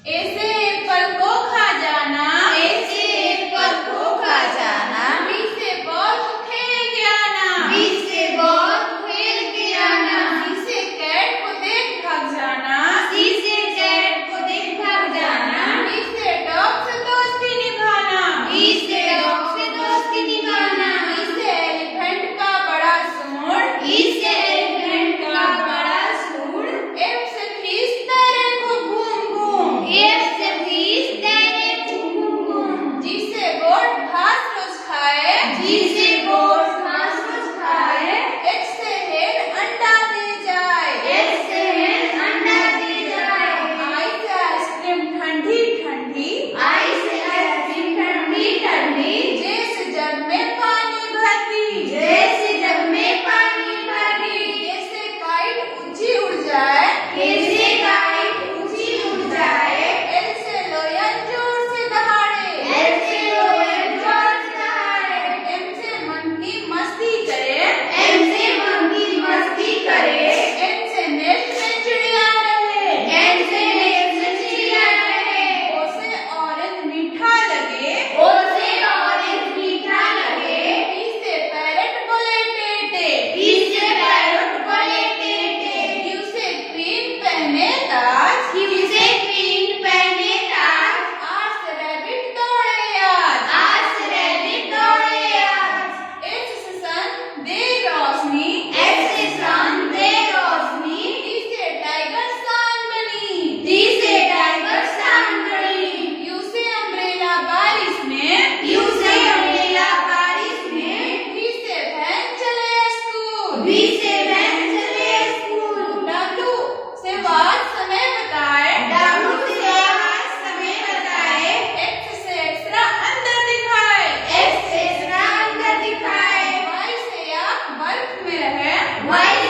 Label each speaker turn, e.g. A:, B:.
A: ऐसे एप्पल को खा जाना,
B: ऐसे एप्पल को खा जाना,
A: बी से बॉल खेल के आना,
B: बी से बॉल खेल के आना,
A: सी से कैट को देख भाग जाना,
B: सी से कैट को देख भाग जाना,
A: डी से डॉग से दोस्ती निभाना,
B: डी से डॉग से दोस्ती निभाना,
A: ई से एलिफेंट का बड़ा सूंड,
B: ई से एलिफेंट का बड़ा सूंड,
A: एफ से फिश तैरे खूब घूम घूम,
B: एफ से फिश तैरे खूब घूम,
A: जी से गोट घास रोज खाए,
B: जी से गोट घास रोज खाए,
A: एच से हेन अंडा दे जाए,
B: एच से hen अंडा दे जाए,
A: आई से आइसक्रीम ठंडी ठंडी,
B: आई से आइसक्रीम ठंडी ठंडी,
A: जे से जग में पानी भरती,
B: जैसे जग में पानी भरी,
A: ये से काइट ऊंची उड़ जाए,
B: कैसे काइट ऊंची उड़ जाए,
A: एल से लोयन जोर से दहाड़े,
B: एल से लोयन जोर से दहाड़े,
A: एम से मंकी मस्ती करे,
B: एम से मंकी मस्ती करे,
A: एन से नेट में चिड़िया रहे,
B: एन से नेट में चिड़िया रहे,
A: ओ से ऑरेंज मीठा लगे,
B: ओ से ऑरेंज मीठा लगे,
A: पी से पैरट बोले टेटे,
B: पी से पैरट बोले टेटे,
A: क्यू से क्वीन पहने ताज,
B: क्यू से क्वीन पहने ताज,
A: आर से रैबिट दौड़े आज,
B: आज से रैबिट दौड़े आज,
A: एच से सन दे रोशनी,
B: एफ से सन दे रोशनी,
A: टी से टाइगर शान बनी,
B: डी से टाइगर शान बनी,
A: यू से अम्ब्रेला बारिश में,
B: यू से अम्ब्रेला बारिश में,
A: वी से वैन चले स्कूल,
B: बी से वैन चले स्कूल,
A: डब्लू से वाद समय बताए,
B: डब्लू से आवाज समय बताए,
A: एक्स से एक्स्ट्रा अंदर दिखाए,
B: एक्स से एक्स्ट्रा अंदर दिखाए,
A: वाई से आँख बर्फ में रहे,
B: वाई